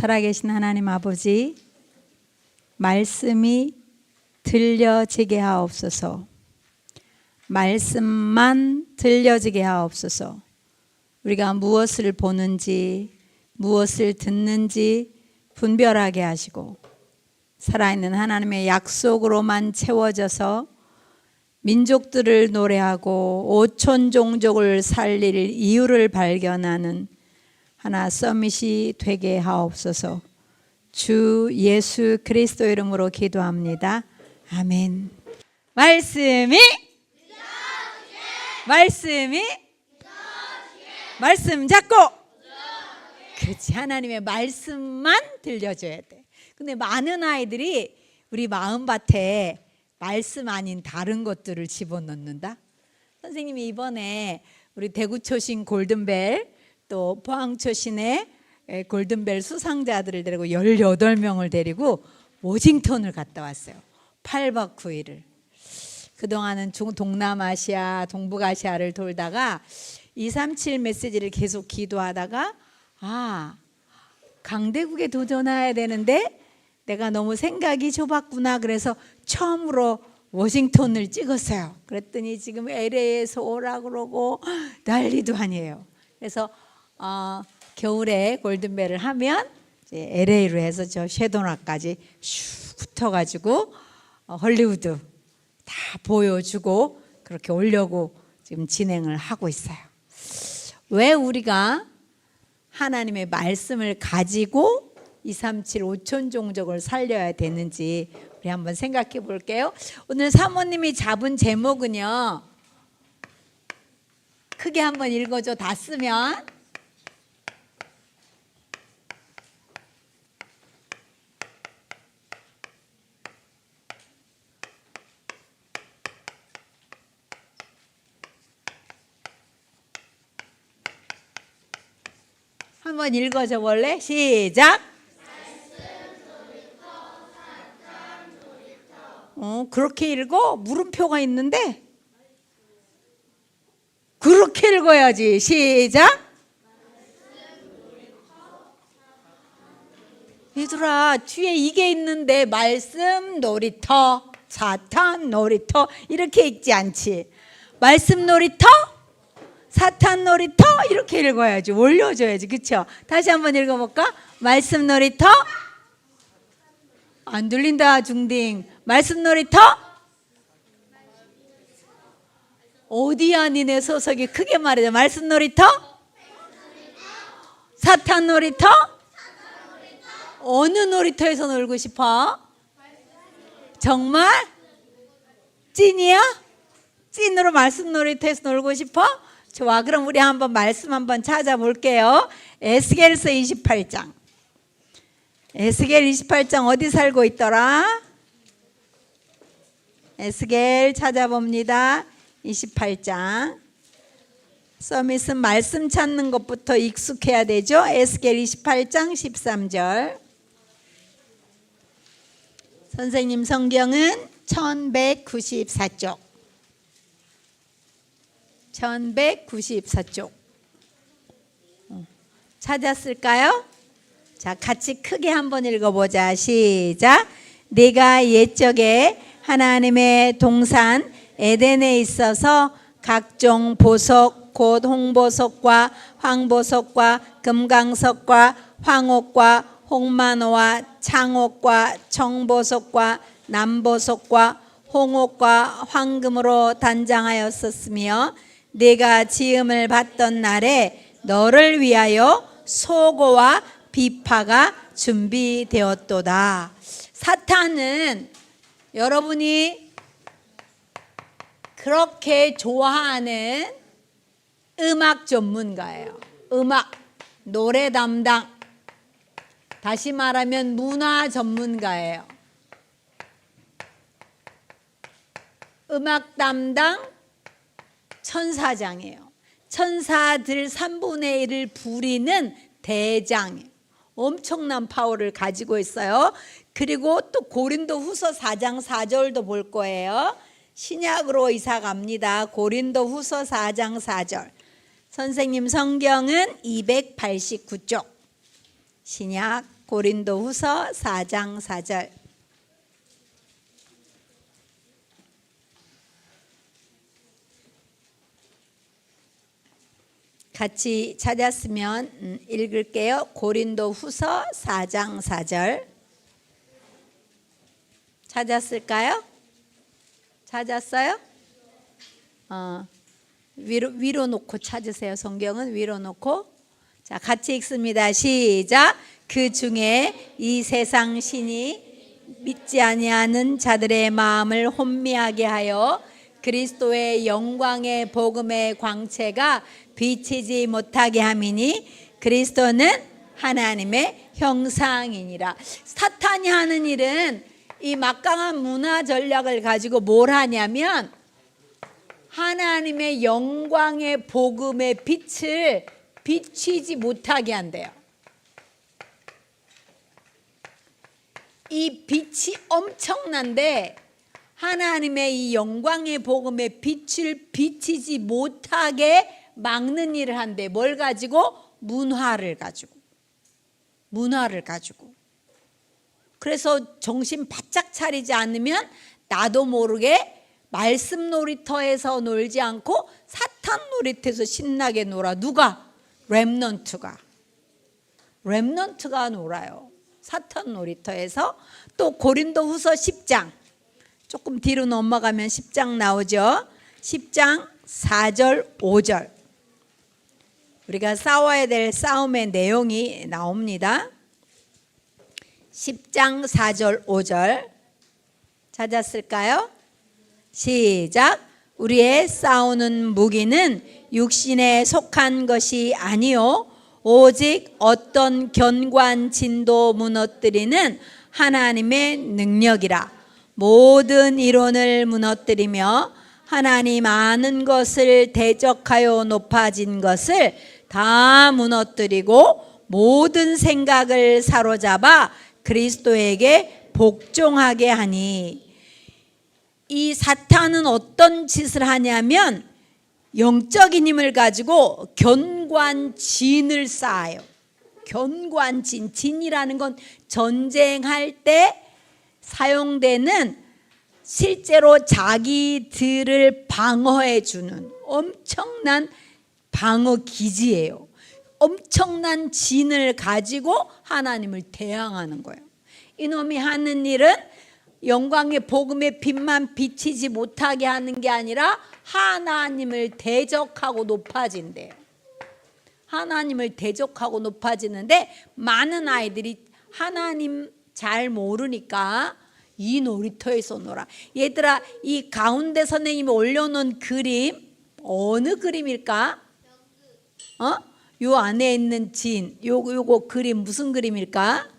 살아계신 하나님 아버지, 말씀이 들려지게 하옵소서. 말씀만 들려지게 하옵소서. 우리가 무엇을 보는지 무엇을 듣는지 분별하게 하시고 살아있는 하나님의 약속으로만 채워져서 민족들을 노래하고 오천 종족을 살릴 이유를 발견하는 하나 서밋이 되게 하옵소서. 주 예수 그리스도 이름으로 기도합니다. 아멘. 말씀이 말씀 잡고 그렇지. 하나님의 말씀만 들려줘야 돼. 근데 많은 아이들이 우리 마음밭에 말씀 아닌 다른 것들을 집어넣는다. 선생님이 이번에 우리 대구초신 골든벨 또 포항초신의 골든벨 수상자들을 데리고 18명을 데리고 워싱턴을 갔다 왔어요. 8박 9일을. 그동안은 동남아시아, 동북아시아를 돌다가 237 메시지를 계속 기도하다가 강대국에 도전해야 되는데 내가 너무 생각이 좁았구나. 그래서 처음으로 워싱턴을 찍었어요. 그랬더니 지금 LA에서 오라 그러고 난리도 아니에요. 그래서 겨울에 골든벨을 하면 이제 LA로 해서 저 쉐도나까지 슉 붙어가지고 헐리우드 다 보여주고 그렇게 오려고 지금 진행을 하고 있어요. 왜 우리가 하나님의 말씀을 가지고 237 5천 종족을 살려야 되는지 우리 한번 생각해 볼게요. 오늘 사모님이 잡은 제목은요, 크게 한번 읽어줘. 다 쓰면. 한번 읽어줘 볼래? 시작. 그렇게 읽어? 물음표가 있는데 그렇게 읽어야지. 시작. 얘들아, 뒤에 이게 있는데 말씀 놀이터, 사탄 놀이터 이렇게 읽지 않지. 말씀 놀이터, 사탄 놀이터 이렇게 읽어야지. 올려줘야지. 그렇죠? 다시 한번 읽어볼까? 말씀 놀이터. 안 들린다 중딩. 말씀 놀이터. 어디야 니네 소속이? 크게 말해줘. 말씀 놀이터. 사탄 놀이터. 어느 놀이터에서 놀고 싶어? 정말? 찐이야? 찐으로 말씀 놀이터에서 놀고 싶어? 좋아. 그럼 우리 한번 말씀 한번 찾아볼게요. 에스겔서 28장. 에스겔 28장 어디 살고 있더라? 에스겔 찾아봅니다. 28장. 서밋은 말씀 찾는 것부터 익숙해야 되죠. 에스겔 28장 13절. 선생님 성경은 1194쪽. 1194쪽. 찾았을까요? 자, 같이 크게 한번 읽어보자. 시작. 네가 옛적에 하나님의 동산 에덴에 있어서 각종 보석 곧 홍보석과 황보석과 금강석과 황옥과 홍만호와 창옥과 청보석과 남보석과 홍옥과 황금으로 단장하였었으며 네가 지음을 받던 날에 너를 위하여 소고와 비파가 준비되었도다. 사탄은 여러분이 그렇게 좋아하는 음악 전문가예요. 음악, 노래 담당. 다시 말하면 문화 전문가예요. 음악 담당 천사장이에요. 천사들 3분의 1을 부리는 대장이에요. 엄청난 파워를 가지고 있어요. 그리고 또 고린도후서 4장 4절도 볼 거예요. 신약으로 이사 갑니다. 고린도후서 4장 4절. 선생님 성경은 289쪽. 신약 고린도후서 4장 4절. 같이 찾았으면 읽을게요. 고린도후서 4장 4절. 찾았을까요? 찾았어요? 위로 놓고 찾으세요. 성경은 위로 놓고. 자, 같이 읽습니다. 시작. 그 중에 이 세상 신이 믿지 아니하는 자들의 마음을 혼미하게 하여 그리스도의 영광의 복음의 광채가 비치지 못하게 함이니 그리스도는 하나님의 형상이니라. 사탄이 하는 일은 이 막강한 문화 전략을 가지고 뭘 하냐면 하나님의 영광의 복음의 빛을 비치지 못하게 한대요. 이 빛이 엄청난데 하나님의 이 영광의 복음의 빛을 비치지 못하게 막는 일을 한대. 뭘 가지고? 문화를 가지고. 그래서 정신 바짝 차리지 않으면 나도 모르게 말씀 놀이터에서 놀지 않고 사탄 놀이터에서 신나게 놀아. 누가? 렘넌트가 놀아요. 사탄 놀이터에서. 또 고린도후서 10장 조금 뒤로 넘어가면 10장 나오죠. 10장 4절 5절 우리가 싸워야 될 싸움의 내용이 나옵니다. 10장 4절 5절 찾았을까요? 시작. 우리의 싸우는 무기는 육신에 속한 것이 아니요 오직 어떤 견고한진도 무너뜨리는 하나님의 능력이라. 모든 이론을 무너뜨리며 하나님 아는 것을 대적하여 높아진 것을 다 무너뜨리고 모든 생각을 사로잡아 그리스도에게 복종하게 하니. 이 사탄은 어떤 짓을 하냐면 영적인 힘을 가지고 견고한 진을 쌓아요. 견고한 진. 진이라는 건 전쟁할 때 사용되는 실제로 자기들을 방어해 주는 엄청난 방어 기지예요. 엄청난 진을 가지고 하나님을 대항하는 거예요. 이놈이 하는 일은 영광의 복음의 빛만 비치지 못하게 하는 게 아니라 하나님을 대적하고 높아진대요. 하나님을 대적하고 높아지는데 많은 아이들이 하나님 잘 모르니까 이 놀이터에서 놀아. 얘들아, 이 가운데 선생님이 올려놓은 그림 어느 그림일까? 요 안에 있는 진, 요거 그림 무슨 그림일까?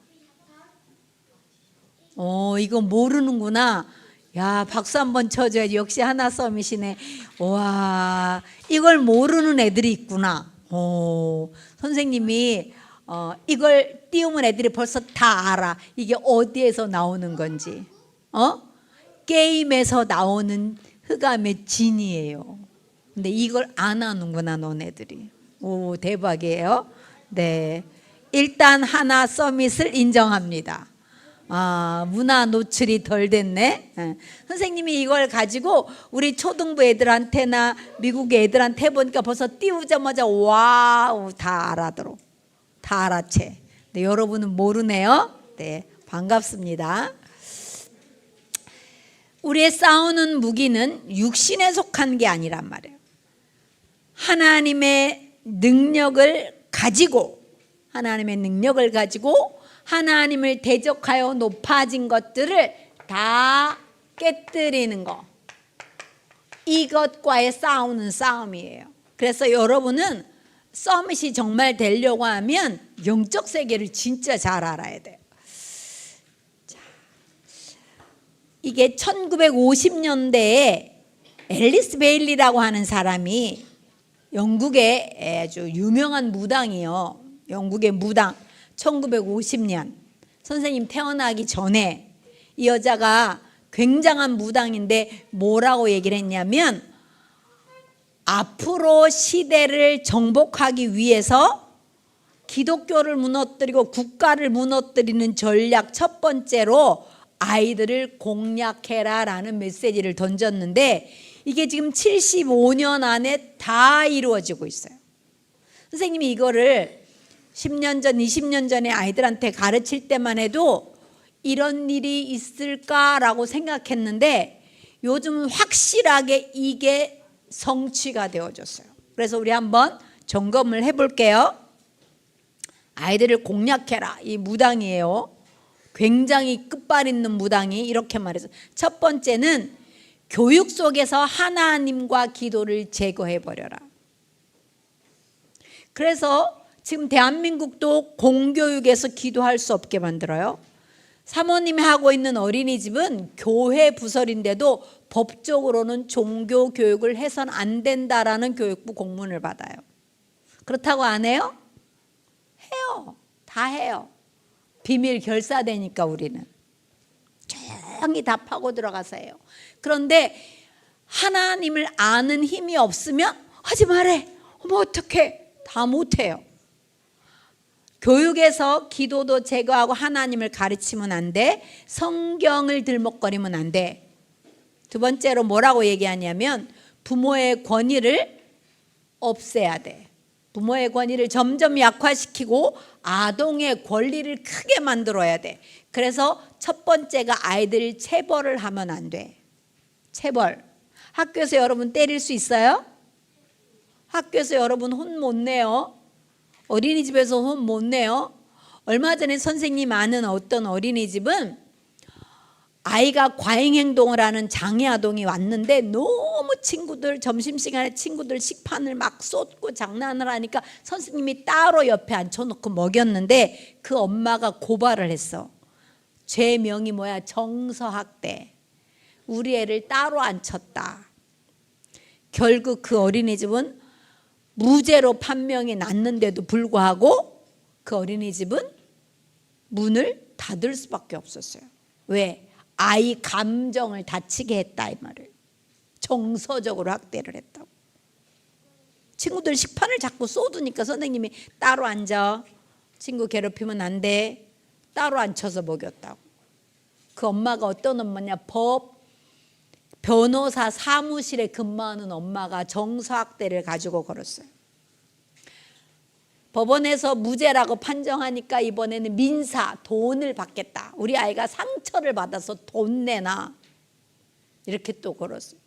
이거 모르는구나. 야, 박수 한번 쳐줘야지. 역시 하나 썸이시네. 와, 이걸 모르는 애들이 있구나. 선생님이 이걸 띄우면 애들이 벌써 다 알아. 이게 어디에서 나오는 건지. 게임에서 나오는 흑암의 진이에요. 근데 이걸 안 하는구나, 너네들이. 오, 대박이에요. 네, 일단 하나 서밋을 인정합니다. 문화 노출이 덜 됐네. 선생님이 이걸 가지고 우리 초등부 애들한테나 미국 애들한테 해보니까 벌써 띄우자마자 와우, 다 알아들어. 다 알아채. 네, 여러분은 모르네요. 네, 반갑습니다. 우리의 싸우는 무기는 육신에 속한 게 아니란 말이에요. 하나님의 능력을 가지고 하나님을 대적하여 높아진 것들을 다 깨뜨리는 거. 이것과의 싸우는 싸움이에요. 그래서 여러분은 서밋이 정말 되려고 하면 영적 세계를 진짜 잘 알아야 돼요. 자, 이게 1950년대에 앨리스 베일리라고 하는 사람이 영국의 아주 유명한 무당이요. 영국의 무당. 1950년 선생님 태어나기 전에 이 여자가 굉장한 무당인데 뭐라고 얘기를 했냐면 앞으로 시대를 정복하기 위해서 기독교를 무너뜨리고 국가를 무너뜨리는 전략 첫 번째로 아이들을 공략해라라는 메시지를 던졌는데 이게 지금 75년 안에 다 이루어지고 있어요. 선생님이 이거를 10년 전, 20년 전에 아이들한테 가르칠 때만 해도 이런 일이 있을까라고 생각했는데 요즘은 확실하게 이게 성취가 되어졌어요. 그래서 우리 한번 점검을 해볼게요. 아이들을 공략해라. 이 무당이에요. 굉장히 끝발 있는 무당이 이렇게 말해서 첫 번째는 교육 속에서 하나님과 기도를 제거해버려라. 그래서 지금 대한민국도 공교육에서 기도할 수 없게 만들어요. 사모님이 하고 있는 어린이집은 교회 부설인데도 법적으로는 종교 교육을 해서는 안 된다라는 교육부 공문을 받아요. 그렇다고 안 해요? 해요. 다 해요. 비밀 결사되니까 우리는 조용히 다 파고 들어가서 해요. 그런데 하나님을 아는 힘이 없으면 하지 말해. 어머 어떡해. 다 못해요. 교육에서 기도도 제거하고 하나님을 가르치면 안 돼. 성경을 들먹거리면 안 돼. 두 번째로 뭐라고 얘기하냐면 부모의 권위를 없애야 돼. 부모의 권위를 점점 약화시키고 아동의 권리를 크게 만들어야 돼. 그래서 첫 번째가 아이들 체벌을 하면 안 돼. 체벌. 학교에서 여러분 때릴 수 있어요? 학교에서 여러분 혼 못 내요? 어린이집에서 혼 못 내요? 얼마 전에 선생님 아는 어떤 어린이집은 아이가 과잉행동을 하는 장애아동이 왔는데 너무 친구들 점심시간에 친구들 식판을 막 쏟고 장난을 하니까 선생님이 따로 옆에 앉혀놓고 먹였는데 그 엄마가 고발을 했어. 죄명이 뭐야? 정서학대. 우리 애를 따로 앉혔다. 결국 그 어린이집은 무죄로 판명이 났는데도 불구하고 그 어린이집은 문을 닫을 수밖에 없었어요. 왜? 아이 감정을 다치게 했다 이 말을. 정서적으로 학대를 했다고. 친구들 식판을 자꾸 쏟으니까 선생님이 따로 앉아. 친구 괴롭히면 안 돼. 따로 앉혀서 먹였다고. 그 엄마가 어떤 엄마냐? 변호사 사무실에 근무하는 엄마가 정서학대를 가지고 걸었어요. 법원에서 무죄라고 판정하니까 이번에는 민사 돈을 받겠다. 우리 아이가 상처를 받아서 돈 내놔. 이렇게 또 걸었어요.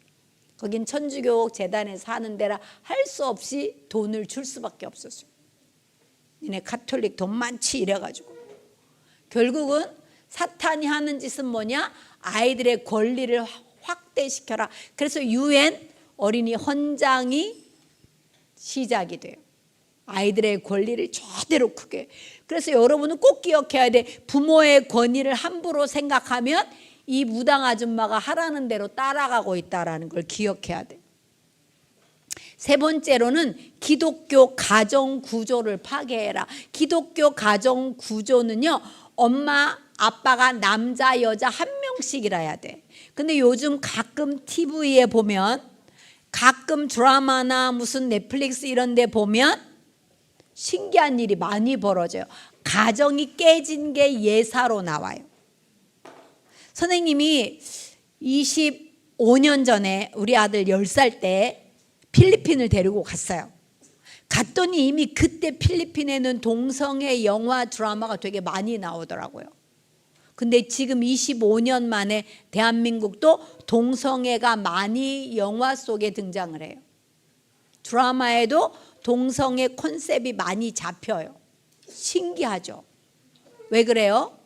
거긴 천주교 재단에서 하는 데라 할 수 없이 돈을 줄 수밖에 없었어요. 니네 가톨릭 돈 많지 이래가지고. 결국은 사탄이 하는 짓은 뭐냐? 아이들의 권리를 확대시켜라. 그래서 UN 어린이 헌장이 시작이 돼요. 아이들의 권리를 제대로 크게. 그래서 여러분은 꼭 기억해야 돼. 부모의 권위를 함부로 생각하면 이 무당 아줌마가 하라는 대로 따라가고 있다는 걸 기억해야 돼. 세 번째로는 기독교 가정 구조를 파괴해라. 기독교 가정 구조는요, 엄마 아빠가 남자 여자 한 명씩이라야 돼. 근데 요즘 가끔 TV에 보면, 가끔 드라마나 무슨 넷플릭스 이런 데 보면 신기한 일이 많이 벌어져요. 가정이 깨진 게 예사로 나와요. 선생님이 25년 전에 우리 아들 10살 때 필리핀을 데리고 갔어요. 갔더니 이미 그때 필리핀에는 동성애 영화 드라마가 되게 많이 나오더라고요. 근데 지금 25년 만에 대한민국도 동성애가 많이 영화 속에 등장을 해요. 드라마에도 동성애 컨셉이 많이 잡혀요. 신기하죠? 왜 그래요?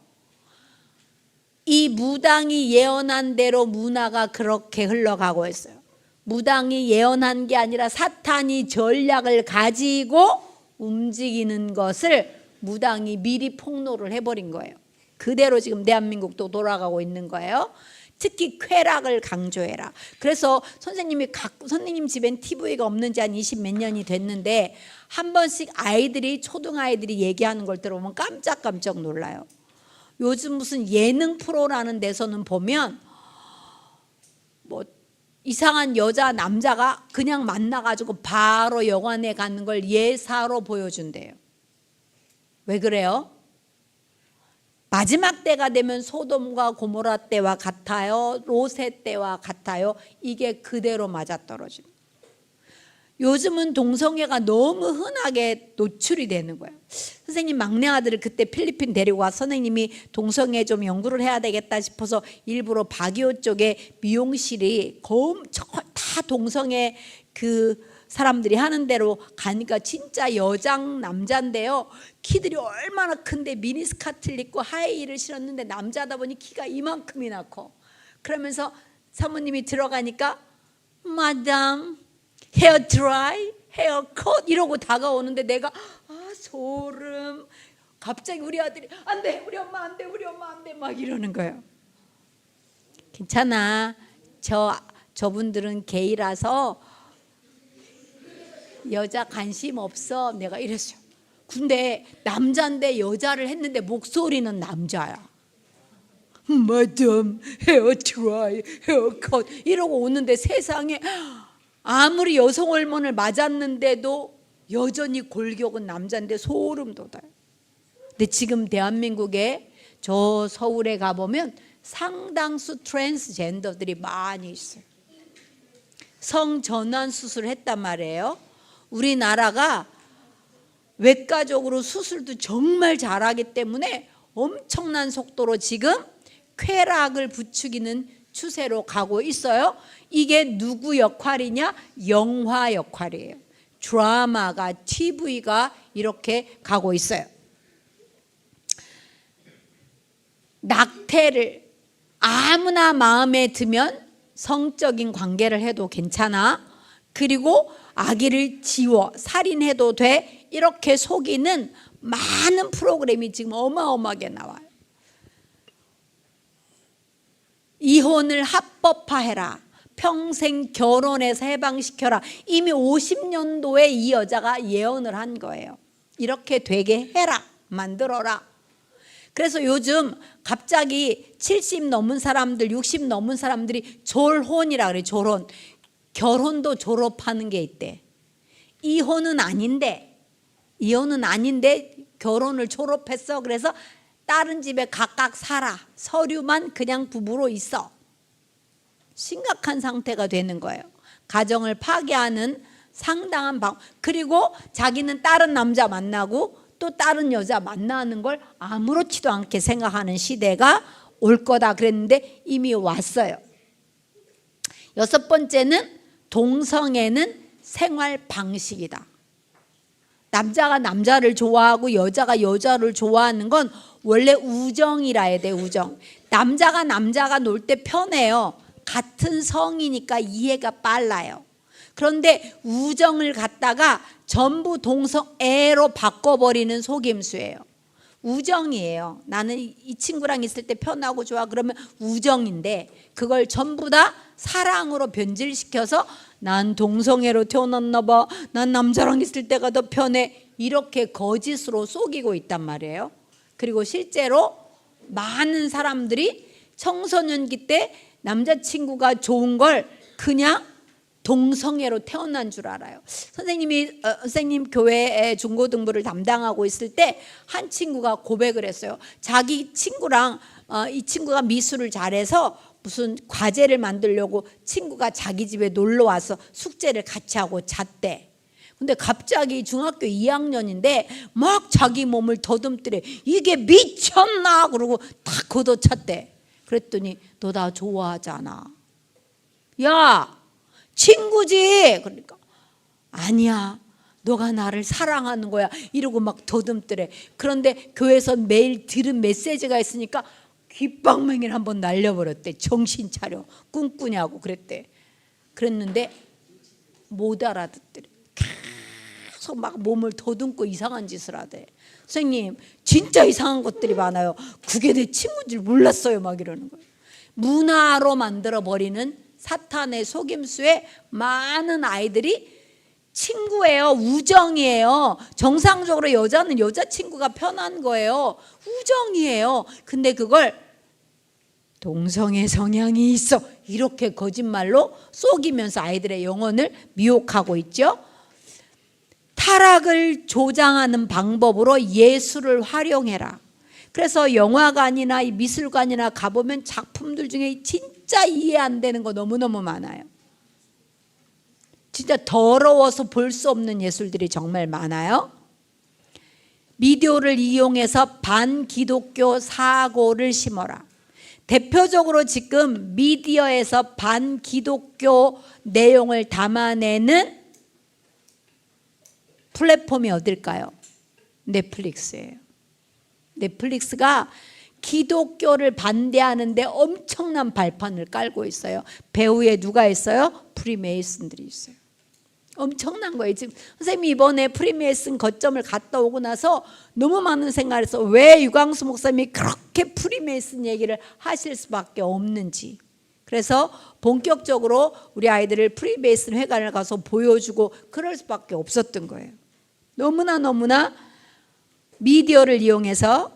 이 무당이 예언한 대로 문화가 그렇게 흘러가고 있어요. 무당이 예언한 게 아니라 사탄이 전략을 가지고 움직이는 것을 무당이 미리 폭로를 해버린 거예요. 그대로 지금 대한민국도 돌아가고 있는 거예요. 특히 쾌락을 강조해라. 그래서 선생님 집엔 TV가 없는 지 한 20 몇 년이 됐는데 한 번씩 초등아이들이 얘기하는 걸 들어보면 깜짝깜짝 놀라요. 요즘 무슨 예능 프로라는 데서는 보면 뭐 이상한 여자 남자가 그냥 만나가지고 바로 여관에 가는 걸 예사로 보여준대요. 왜 그래요? 마지막 때가 되면 소돔과 고모라 때와 같아요? 롯의 때와 같아요? 이게 그대로 맞아떨어집니다. 요즘은 동성애가 너무 흔하게 노출이 되는 거예요. 선생님 막내 아들을 그때 필리핀 데리고 와 선생님이 동성애 좀 연구를 해야 되겠다 싶어서 일부러 바기오 쪽에 미용실이 다 동성애 그 사람들이 하는 대로 가니까 진짜 여장 남자인데요. 키들이 얼마나 큰데 미니스커트를 입고 하이힐을 신었는데 남자다 보니 키가 이만큼이나 커. 그러면서 사모님이 들어가니까 마담 헤어 드라이, 헤어 컷 이러고 다가오는데 내가 소름. 갑자기 우리 아들이 안 돼, 우리 엄마 안 돼, 우리 엄마 안 돼 막 이러는 거예요. 괜찮아. 저분들은 게이라서 여자 관심 없어. 내가 이랬어요. 근데 남자인데 여자를 했는데 목소리는 남자야. 마담 헤어 드라이, 헤어 컷 이러고 오는데 세상에 아무리 여성 호르몬을 맞았는데도 여전히 골격은 남자인데 소름 돋아요. 근데 지금 대한민국에 저 서울에 가보면 상당수 트랜스젠더들이 많이 있어요. 성전환 수술을 했단 말이에요. 우리나라가 외과적으로 수술도 정말 잘하기 때문에 엄청난 속도로 지금 쾌락을 부추기는 추세로 가고 있어요. 이게 누구 역할이냐? 영화 역할이에요. 드라마가, TV가 이렇게 가고 있어요. 낙태를 아무나 마음에 들면 성적인 관계를 해도 괜찮아. 그리고 아기를 지워 살인해도 돼. 이렇게 속이는 많은 프로그램이 지금 어마어마하게 나와요. 이혼을 합법화해라. 평생 결혼해서 해방시켜라. 이미 50년도에 이 여자가 예언을 한 거예요. 이렇게 되게 해라. 만들어라. 그래서 요즘 갑자기 70 넘은 사람들, 60 넘은 사람들이 졸혼이라 그래. 졸혼. 결혼도 졸업하는 게 있대. 이혼은 아닌데 결혼을 졸업했어. 그래서 다른 집에 각각 살아. 서류만 그냥 부부로 있어. 심각한 상태가 되는 거예요. 가정을 파괴하는 상당한 그리고 자기는 다른 남자 만나고 또 다른 여자 만나는 걸 아무렇지도 않게 생각하는 시대가 올 거다 그랬는데 이미 왔어요. 6번째는 동성애는 생활 방식이다. 남자가 남자를 좋아하고 여자가 여자를 좋아하는 건 원래 우정이라 해야 돼. 우정. 남자가 놀 때 편해요. 같은 성이니까 이해가 빨라요. 그런데 우정을 갖다가 전부 동성애로 바꿔버리는 속임수예요. 우정이에요. 나는 이 친구랑 있을 때 편하고 좋아. 그러면 우정인데 그걸 전부 다 사랑으로 변질시켜서 난 동성애로 태어났나 봐. 난 남자랑 있을 때가 더 편해. 이렇게 거짓으로 속이고 있단 말이에요. 그리고 실제로 많은 사람들이 청소년기 때 남자친구가 좋은 걸 그냥 동성애로 태어난 줄 알아요. 선생님 교회에 중고등부를 담당하고 있을 때 한 친구가 고백을 했어요. 자기 친구랑 이 친구가 미술을 잘해서 무슨 과제를 만들려고 친구가 자기 집에 놀러 와서 숙제를 같이 하고 잤대. 근데 갑자기 중학교 2학년인데 막 자기 몸을 더듬더래. 이게 미쳤나? 그러고 탁 걷어찼대. 그랬더니 너 나 좋아하잖아. 야, 친구지. 그러니까 아니야. 너가 나를 사랑하는 거야. 이러고 막 더듬더래. 그런데 교회에서 매일 들은 메시지가 있으니까 귓방망이를 한번 날려버렸대. 정신 차려. 꿈꾸냐고 그랬대. 그랬는데 못 알아듣더래. 계속 막 몸을 더듬고 이상한 짓을 하대. 선생님 진짜 이상한 것들이 많아요. 그게 내 친구인 줄 몰랐어요. 막 이러는 거예요. 문화로 만들어버리는 사탄의 속임수에 많은 아이들이 친구예요. 우정이에요. 정상적으로 여자는 여자친구가 편한 거예요. 우정이에요. 근데 그걸 동성애 성향이 있어 이렇게 거짓말로 속이면서 아이들의 영혼을 미혹하고 있죠. 하락을 조장하는 방법으로 예술을 활용해라. 그래서 영화관이나 미술관이나 가보면 작품들 중에 진짜 이해 안 되는 거 너무너무 많아요. 진짜 더러워서 볼 수 없는 예술들이 정말 많아요. 미디어를 이용해서 반기독교 사고를 심어라. 대표적으로 지금 미디어에서 반기독교 내용을 담아내는 플랫폼이 어딜까요? 넷플릭스예요. 넷플릭스가 기독교를 반대하는데 엄청난 발판을 깔고 있어요. 배후에 누가 있어요? 프리메이슨들이 있어요. 엄청난 거예요. 지금 선생님이 이번에 프리메이슨 거점을 갔다 오고 나서 너무 많은 생각을 해서 왜 유광수 목사님이 그렇게 프리메이슨 얘기를 하실 수밖에 없는지. 그래서 본격적으로 우리 아이들을 프리메이슨 회관을 가서 보여주고 그럴 수밖에 없었던 거예요. 너무나 미디어를 이용해서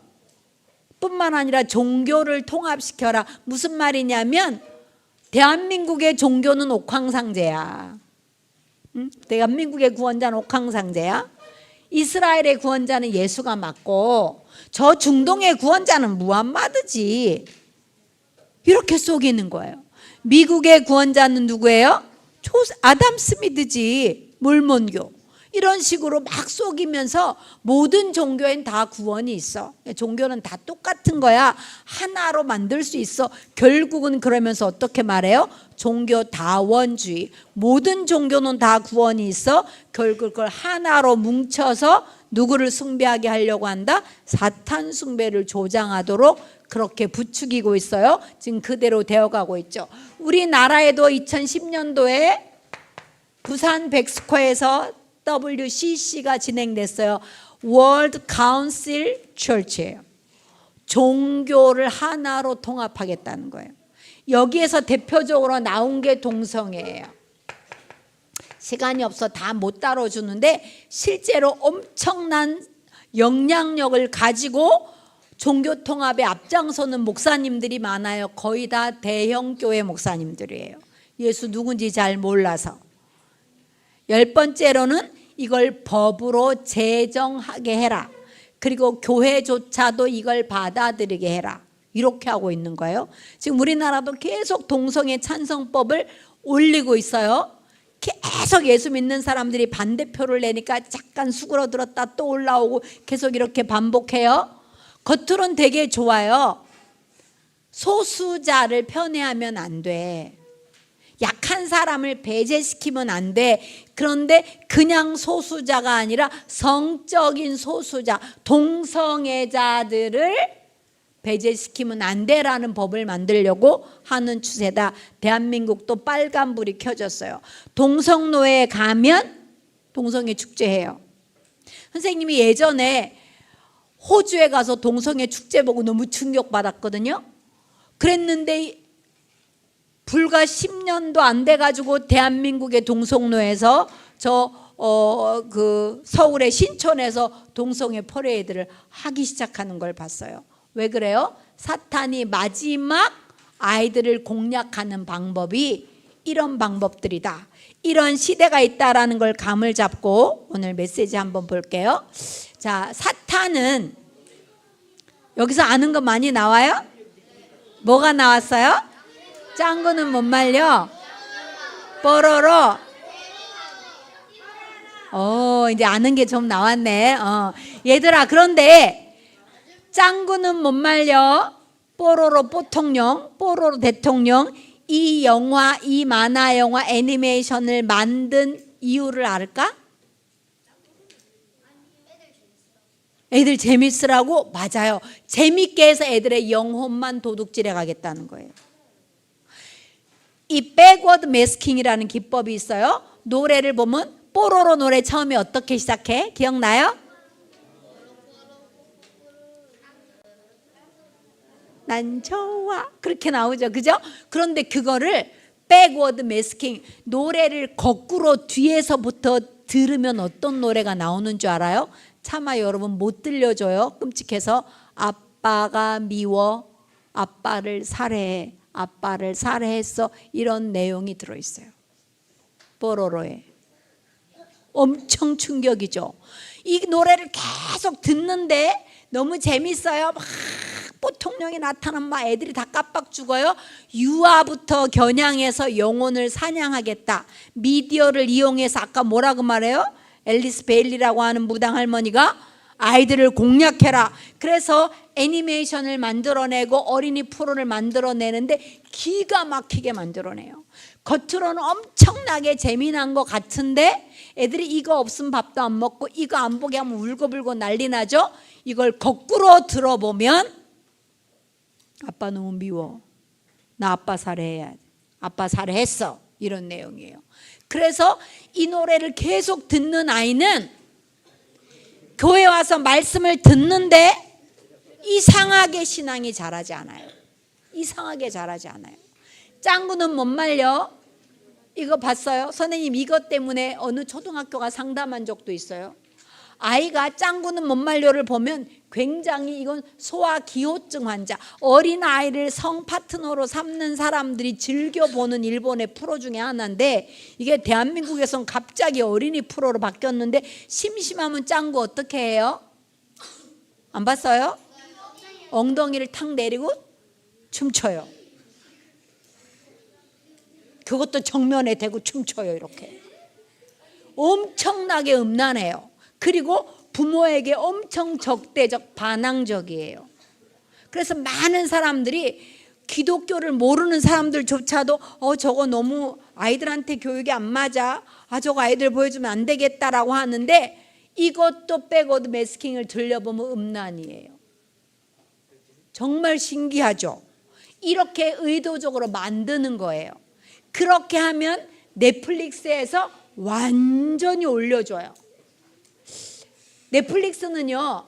뿐만 아니라 종교를 통합시켜라. 무슨 말이냐면 대한민국의 종교는 옥황상제야. 대한민국의 구원자는 옥황상제야. 이스라엘의 구원자는 예수가 맞고 저 중동의 구원자는 무함마드지. 이렇게 속이는 거예요. 미국의 구원자는 누구예요? 아담 스미드지. 몰몬교. 이런 식으로 막 속이면서 모든 종교엔 다 구원이 있어. 종교는 다 똑같은 거야. 하나로 만들 수 있어. 결국은 그러면서 어떻게 말해요? 종교 다원주의. 모든 종교는 다 구원이 있어. 결국 그걸 하나로 뭉쳐서 누구를 숭배하게 하려고 한다? 사탄 숭배를 조장하도록 그렇게 부추기고 있어요. 지금 그대로 되어가고 있죠. 우리나라에도 2010년도에 부산 백스코에서 WCC가 진행됐어요. World Council Church예요. 종교를 하나로 통합하겠다는 거예요. 여기에서 대표적으로 나온 게 동성애예요. 시간이 없어 다 못 다뤄주는데 실제로 엄청난 영향력을 가지고 종교 통합에 앞장서는 목사님들이 많아요. 거의 다 대형 교회 목사님들이에요. 예수 누군지 잘 몰라서. 10번째로는 이걸 법으로 제정하게 해라. 그리고 교회조차도 이걸 받아들이게 해라. 이렇게 하고 있는 거예요. 지금 우리나라도 계속 동성애 찬성법을 올리고 있어요. 계속 예수 믿는 사람들이 반대표를 내니까 잠깐 수그러들었다 또 올라오고 계속 이렇게 반복해요. 겉으로는 되게 좋아요. 소수자를 편애하면 안 돼. 약한 사람을 배제시키면 안 돼. 그런데 그냥 소수자가 아니라 성적인 소수자, 동성애자들을 배제시키면 안 돼라는 법을 만들려고 하는 추세다. 대한민국도 빨간불이 켜졌어요. 동성로에 가면 동성애 축제해요. 선생님이 예전에 호주에 가서 동성애 축제 보고 너무 충격받았거든요. 그랬는데 불과 10년도 안 돼가지고 대한민국의 동성로에서 서울의 신촌에서 동성애 퍼레이드를 하기 시작하는 걸 봤어요. 왜 그래요? 사탄이 마지막 아이들을 공략하는 방법이 이런 방법들이다. 이런 시대가 있다라는 걸 감을 잡고 오늘 메시지 한번 볼게요. 자, 사탄은 여기서 아는 거 많이 나와요? 뭐가 나왔어요? 짱구는 못 말려. 뽀로로. 이제 아는 게 좀 나왔네. 얘들아, 그런데 짱구는 못 말려. 뽀로로 보통령, 뽀로로 대통령. 이 영화, 이 만화 영화 애니메이션을 만든 이유를 알까? 애들 재밌으라고? 맞아요. 재밌게 해서 애들의 영혼만 도둑질해 가겠다는 거예요. 이 백워드 매스킹이라는 기법이 있어요. 노래를 보면 뽀로로 노래 처음에 어떻게 시작해? 기억나요? 난 좋아 그렇게 나오죠. 그죠? 그런데 그거를 백워드 매스킹, 노래를 거꾸로 뒤에서부터 들으면 어떤 노래가 나오는 줄 알아요? 차마 여러분 못 들려줘요. 끔찍해서. 아빠가 미워, 아빠를 살해해, 아빠를 살해했어. 이런 내용이 들어있어요. 뽀로로에. 엄청 충격이죠. 이 노래를 계속 듣는데 너무 재밌어요. 막 보통령이 나타나면 막 애들이 다 깜빡 죽어요. 유아부터 겨냥해서 영혼을 사냥하겠다. 미디어를 이용해서 아까 뭐라고 말해요? 앨리스 베일리라고 하는 무당 할머니가 아이들을 공략해라. 그래서 애니메이션을 만들어내고 어린이 프로를 만들어내는데 기가 막히게 만들어내요. 겉으로는 엄청나게 재미난 것 같은데 애들이 이거 없으면 밥도 안 먹고 이거 안 보게 하면 울고불고 난리 나죠. 이걸 거꾸로 들어보면 아빠 너무 미워. 나 아빠 살해해야 돼. 아빠 살해했어. 이런 내용이에요. 그래서 이 노래를 계속 듣는 아이는 교회 와서 말씀을 듣는데 이상하게 신앙이 자라지 않아요. 이상하게 자라지 않아요. 짱구는 못 말려. 이거 봤어요? 선생님 이것 때문에 어느 초등학교가 상담한 적도 있어요. 아이가 짱구는 못 말려를 보면 굉장히 이건 소아기호증 환자, 어린아이를 성 파트너로 삼는 사람들이 즐겨보는 일본의 프로 중에 하나인데 이게 대한민국에선 갑자기 어린이 프로로 바뀌었는데 심심하면 짱구 어떻게 해요? 안 봤어요? 엉덩이를 탁 내리고 춤춰요. 그것도 정면에 대고 춤춰요. 이렇게 엄청나게 음란해요. 그리고 부모에게 엄청 적대적 반항적이에요. 그래서 많은 사람들이 기독교를 모르는 사람들조차도 저거 너무 아이들한테 교육이 안 맞아. 저거 아이들 보여주면 안 되겠다라고 하는데 이것도 빼고도 매스킹을 들려보면 음란이에요. 정말 신기하죠. 이렇게 의도적으로 만드는 거예요. 그렇게 하면 넷플릭스에서 완전히 올려줘요. 넷플릭스는요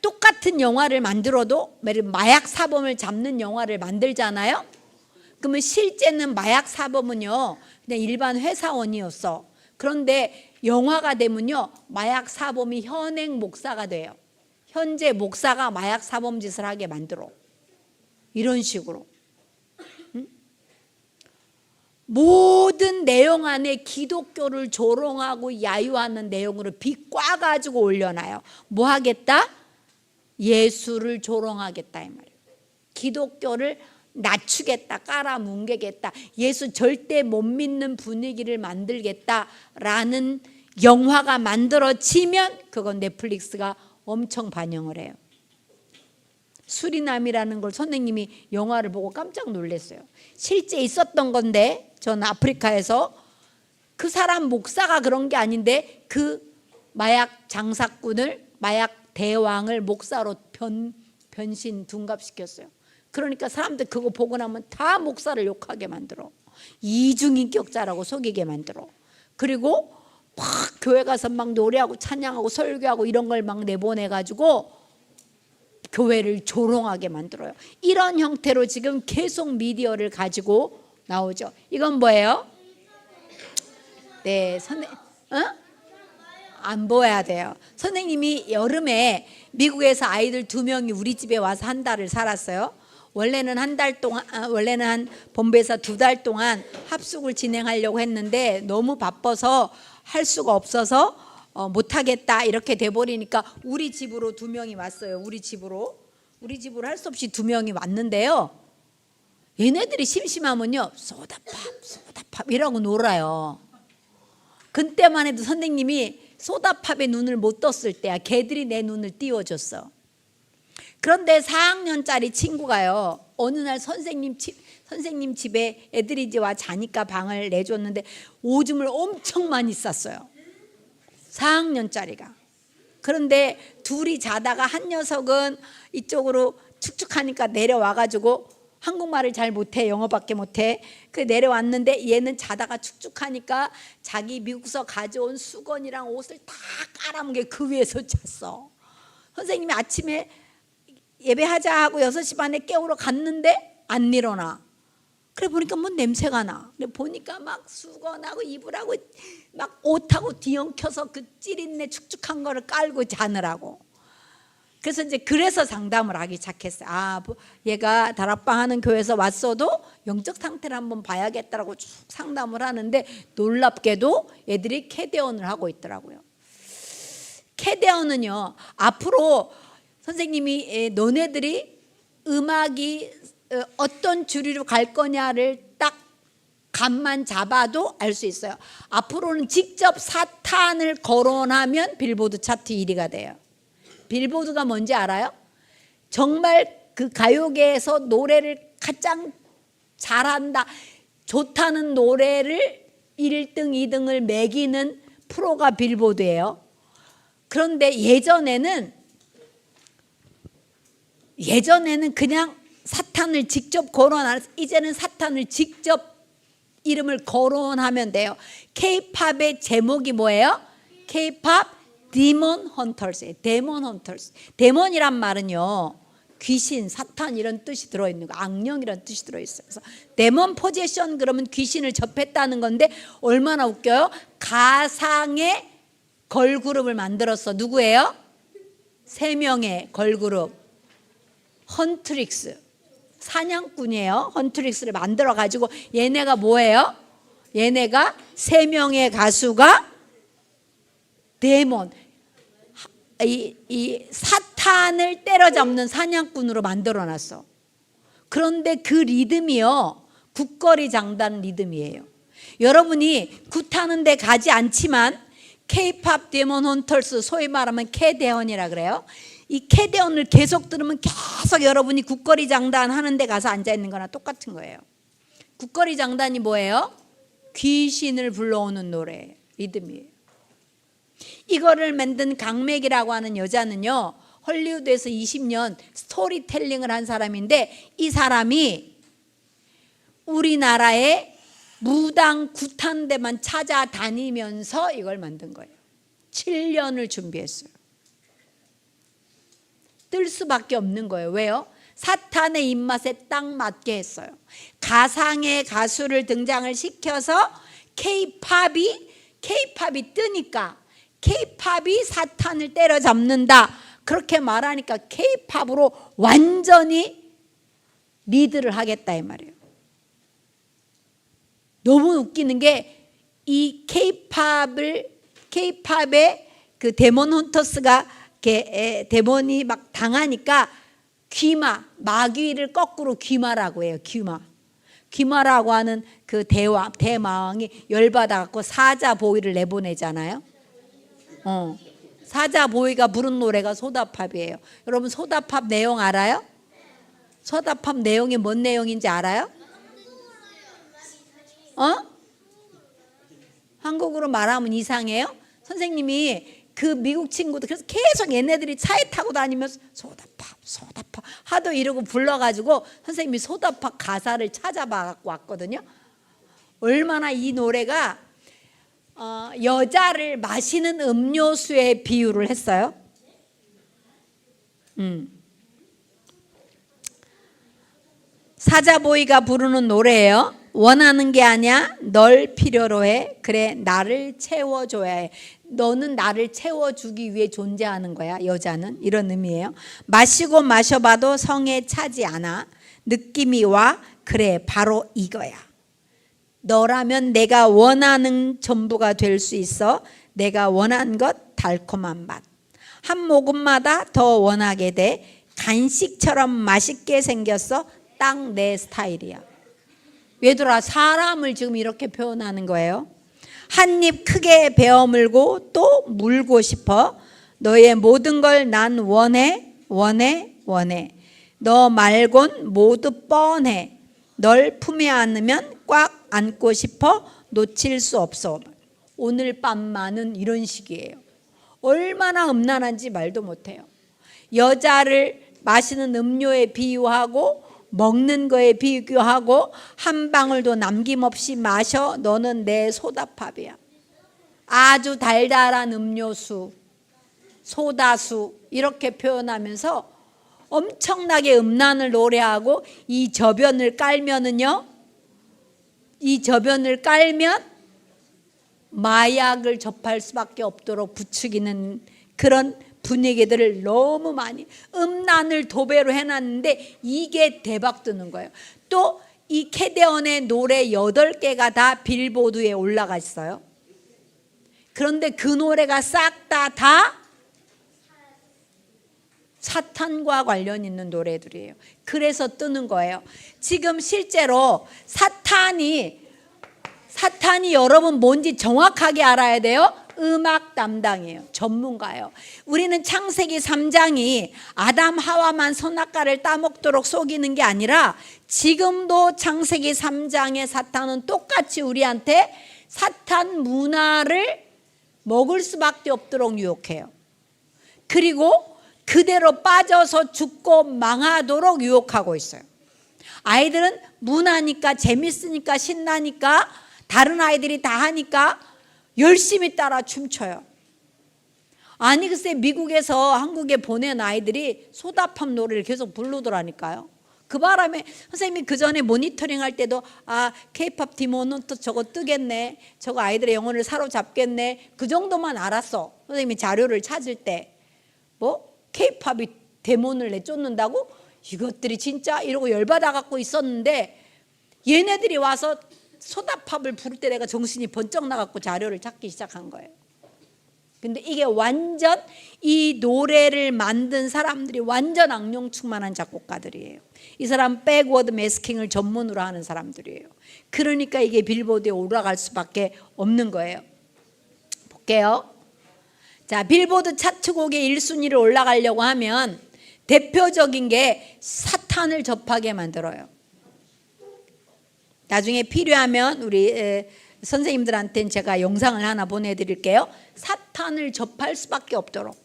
똑같은 영화를 만들어도 마약 사범을 잡는 영화를 만들잖아요. 그러면 실제는 마약 사범은요 그냥 일반 회사원이었어. 그런데 영화가 되면요 마약 사범이 현행 목사가 돼요. 현재 목사가 마약 사범 짓을 하게 만들어. 이런 식으로 모든 내용 안에 기독교를 조롱하고 야유하는 내용으로 비꼬아가지고 올려놔요. 뭐 하겠다? 예수를 조롱하겠다 이 말이에요. 기독교를 낮추겠다, 깔아뭉개겠다, 예수 절대 못 믿는 분위기를 만들겠다라는 영화가 만들어지면 그건 넷플릭스가 엄청 반영을 해요. 수리남이라는 걸 선생님이 영화를 보고 깜짝 놀랐어요. 실제 있었던 건데 전 아프리카에서 그 사람 목사가 그런 게 아닌데 그 마약 장사꾼을 마약 대왕을 목사로 변신 둔갑시켰어요. 그러니까 사람들 그거 보고 나면 다 목사를 욕하게 만들어. 이중인격자라고 속이게 만들어. 그리고 막 교회 가서 막 노래하고 찬양하고 설교하고 이런 걸 막 내보내가지고 교회를 조롱하게 만들어요. 이런 형태로 지금 계속 미디어를 가지고 나오죠. 이건 뭐예요? 네, 안 보여야 돼요. 선생님이 여름에 미국에서 아이들 2명이 우리 집에 와서 한 달을 살았어요. 원래는 한 달 동안, 원래는 한 본부에서 2달 동안 합숙을 진행하려고 했는데 너무 바빠서 할 수가 없어서 못하겠다 이렇게 돼버리니까 우리 집으로 2명이 왔어요. 우리 집으로 할 수 없이 2명이 왔는데요. 얘네들이 심심하면요 소다팝 이라고 놀아요. 그때만 해도 선생님이 소다팝에 눈을 못 떴을 때야. 걔들이 내 눈을 띄워줬어. 그런데 4학년짜리 친구가요 어느 날 선생님 집에 애들이 이제 와 자니까 방을 내줬는데 오줌을 엄청 많이 쌌어요. 4학년짜리가. 그런데 둘이 자다가 한 녀석은 이쪽으로 축축하니까 내려와가지고 한국말을 잘 못해, 영어밖에 못해. 그 내려왔는데 얘는 자다가 축축하니까 자기 미국서 가져온 수건이랑 옷을 다 깔아뭉개 그 위에서 잤어. 선생님이 아침에 예배하자 하고 6시 반에 깨우러 갔는데 안 일어나. 그래 보니까 뭐 냄새가 나. 근데 보니까 막 수건하고 이불하고 막 옷하고 뒤엉켜서 그 찌린내 축축한 거를 깔고 자느라고. 그래서 이제 그래서 상담을 하기 시작했어요. 아, 얘가 다락방 하는 교회에서 왔어도 영적 상태를 한번 봐야겠다라고 쭉 상담을 하는데 놀랍게도 애들이 캐대언을 하고 있더라고요. 캐대언은요, 앞으로 선생님이 너네들이 음악이 어떤 주류로 갈 거냐를 딱 감만 잡아도 알 수 있어요. 앞으로는 직접 사탄을 거론하면 빌보드 차트 1위가 돼요. 빌보드가 뭔지 알아요? 정말 그 가요계에서 노래를 가장 잘한다, 좋다는 노래를 1등, 2등을 매기는 프로가 빌보드예요. 그런데 예전에는 그냥 사탄을 직접 거론하는, 이제는 사탄을 직접 이름을 거론하면 돼요. K-팝의 제목이 뭐예요? K-팝 데몬 헌터스예요. 데몬 헌터스. 데몬이란 말은요, 귀신, 사탄 이런 뜻이 들어있는 거, 악령이란 뜻이 들어있어요. 그래서 데몬 포제션 그러면 귀신을 접했다는 건데 얼마나 웃겨요? 가상의 걸그룹을 만들었어. 누구예요? 3명의 걸그룹. 헌트릭스. 사냥꾼이에요. 헌트릭스를 만들어 가지고 얘네가 뭐예요? 얘네가 3명의 가수가 데몬, 이 사탄을 때려잡는 사냥꾼으로 만들어 놨어. 그런데 그 리듬이요, 국거리 장단 리듬이에요. 여러분이 굿하는 데 가지 않지만 K-팝 데몬 헌터스, 소위 말하면 캐대언이라 그래요. 이 캐대언을 계속 들으면 계속 여러분이 국거리 장단 하는 데 가서 앉아 있는 거나 똑같은 거예요. 국거리 장단이 뭐예요? 귀신을 불러오는 노래, 리듬이에요. 이거를 만든 강맥이라고 하는 여자는요, 헐리우드에서 20년 스토리텔링을 한 사람인데, 이 사람이 우리나라의 무당 굿한 데만 찾아다니면서 이걸 만든 거예요. 7년을 준비했어요. 뜰 수밖에 없는 거예요. 왜요? 사탄의 입맛에 딱 맞게 했어요. 가상의 가수를 등장을 시켜서 K-팝이 뜨니까 K-팝이 사탄을 때려잡는다, 그렇게 말하니까 K-팝으로 완전히 리드를 하겠다 이 말이에요. 너무 웃기는 게 이 K-팝의 그 데몬 헌터스가 데몬이 막 당하니까 마귀를 거꾸로 귀마라고 해요. 귀마라고 하는 그 대마왕이 열받아 갖고 사자보이를 내보내잖아요. 사자보이가 부른 노래가 소다팝이에요. 여러분 소다팝 내용 알아요? 소다팝 내용이 뭔 내용인지 알아요? 한국으로 말하면 이상해요? 선생님이 그 미국 친구들, 그래서 계속 얘네들이 차에 타고 다니면서 소다팝 하도 이러고 불러가지고 선생님이 소다팝 가사를 찾아봐 갖고 왔거든요. 얼마나 이 노래가 여자를 마시는 음료수에 비유를 했어요. 사자보이가 부르는 노래예요. 원하는 게 아니야, 널 필요로 해. 그래, 나를 채워줘야 해. 너는 나를 채워주기 위해 존재하는 거야, 여자는. 이런 의미예요. 마시고 마셔봐도 성에 차지 않아. 느낌이 와. 그래, 바로 이거야. 너라면 내가 원하는 전부가 될 수 있어. 내가 원한 것, 달콤한 맛. 한 모금마다 더 원하게 돼. 간식처럼 맛있게 생겼어. 딱 내 스타일이야. 얘들아, 사람을 지금 이렇게 표현하는 거예요. 한 입 크게 베어 물고 또 물고 싶어. 너의 모든 걸 난 원해. 너 말곤 모두 뻔해. 널 품에 안으면 꽉 안고 싶어. 놓칠 수 없어. 오늘 밤만은 이런 식이에요. 얼마나 음란한지 말도 못해요. 여자를 마시는 음료에 비유하고 먹는 거에 비교하고 한 방울도 남김없이 마셔. 너는 내 소다팝이야. 아주 달달한 음료수, 소다수 이렇게 표현하면서 엄청나게 음란을 노래하고, 이 저변을 깔면 마약을 접할 수밖에 없도록 부추기는 그런 분위기들을 너무 많이 음란을 도배로 해놨는데 이게 대박 뜨는 거예요. 또 이 캐데언의 노래 8개가 다 빌보드에 올라가 있어요. 그런데 그 노래가 싹 다 사탄과 관련 있는 노래들이에요. 그래서 뜨는 거예요. 지금 실제로 사탄이 여러분 뭔지 정확하게 알아야 돼요. 음악 담당이에요. 전문가예요. 우리는 창세기 3장이 아담 하와만 선악과를 따먹도록 속이는 게 아니라 지금도 창세기 3장의 사탄은 똑같이 우리한테 사탄 문화를 먹을 수밖에 없도록 유혹해요. 그리고 그대로 빠져서 죽고 망하도록 유혹하고 있어요. 아이들은 문화니까 재밌으니까 신나니까 다른 아이들이 다 하니까 열심히 따라 춤춰요. 아니 글쎄 미국에서 한국에 보낸 아이들이 소다팝 노래를 계속 부르더라니까요. 그 바람에 선생님이 그 전에 모니터링 할 때도 K-팝 디모는 또 저거 뜨겠네, 저거 아이들의 영혼을 사로잡겠네, 그 정도만 알았어. 선생님이 자료를 찾을 때 K-팝이 데몬을 내쫓는다고? 이것들이 진짜 이러고 열받아 갖고 있었는데 얘네들이 와서 소다팝을 부를 때 내가 정신이 번쩍 나갖고 자료를 찾기 시작한 거예요. 근데 이게 완전 이 노래를 만든 사람들이 완전 악령 충만한 작곡가들이에요. 이 사람 백워드 매스킹을 전문으로 하는 사람들이에요. 그러니까 이게 빌보드에 올라갈 수밖에 없는 거예요. 볼게요. 자, 빌보드 차트곡의 1순위를 올라가려고 하면 대표적인 게 사탄을 접하게 만들어요. 나중에 필요하면 우리 선생님들한테는 제가 영상을 하나 보내드릴게요. 사탄을 접할 수밖에 없도록.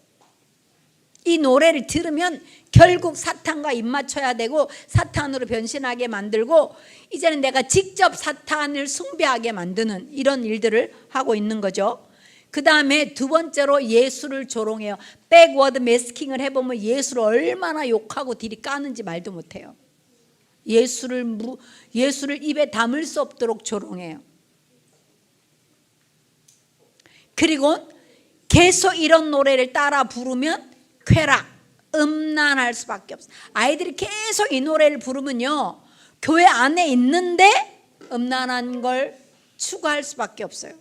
이 노래를 들으면 결국 사탄과 입맞춰야 되고 사탄으로 변신하게 만들고 이제는 내가 직접 사탄을 숭배하게 만드는 이런 일들을 하고 있는 거죠. 그 다음에 두 번째로 예수를 조롱해요. 백워드 매스킹을 해보면 예수를 얼마나 욕하고 딜이 까는지 말도 못해요. 예수를 입에 담을 수 없도록 조롱해요. 그리고 계속 이런 노래를 따라 부르면 쾌락, 음란할 수밖에 없어요. 아이들이 계속 이 노래를 부르면요, 교회 안에 있는데 음란한 걸 추구할 수밖에 없어요.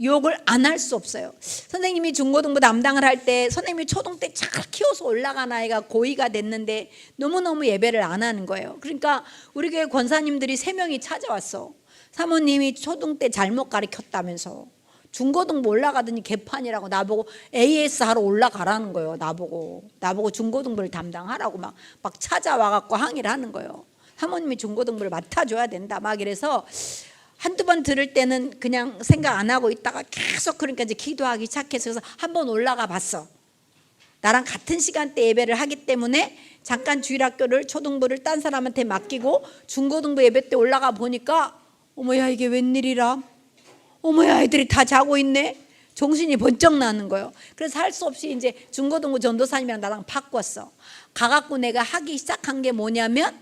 욕을 안 할 수 없어요. 선생님이 중고등부 담당을 할 때 선생님이 초등 때 잘 키워서 올라간 아이가 고2가 됐는데 너무너무 예배를 안 하는 거예요. 그러니까 우리 교회 권사님들이 3명이 찾아왔어. 사모님이 초등 때 잘못 가르쳤다면서 중고등부 올라가더니 개판이라고 나보고 AS 하러 올라가라는 거예요. 나보고 중고등부를 담당하라고 막 찾아와갖고 항의를 하는 거예요. 사모님이 중고등부를 맡아줘야 된다 막 이래서 한두 번 들을 때는 그냥 생각 안 하고 있다가 계속 그러니까 이제 기도하기 시작해서 그래서 한번 올라가 봤어. 나랑 같은 시간대 예배를 하기 때문에 잠깐 주일학교를 초등부를 딴 사람한테 맡기고 중고등부 예배 때 올라가 보니까 어머야 이게 웬일이라, 어머야 애들이 다 자고 있네. 정신이 번쩍 나는 거예요. 그래서 할 수 없이 이제 중고등부 전도사님이랑 나랑 바꿨어. 가갖고 내가 하기 시작한 게 뭐냐면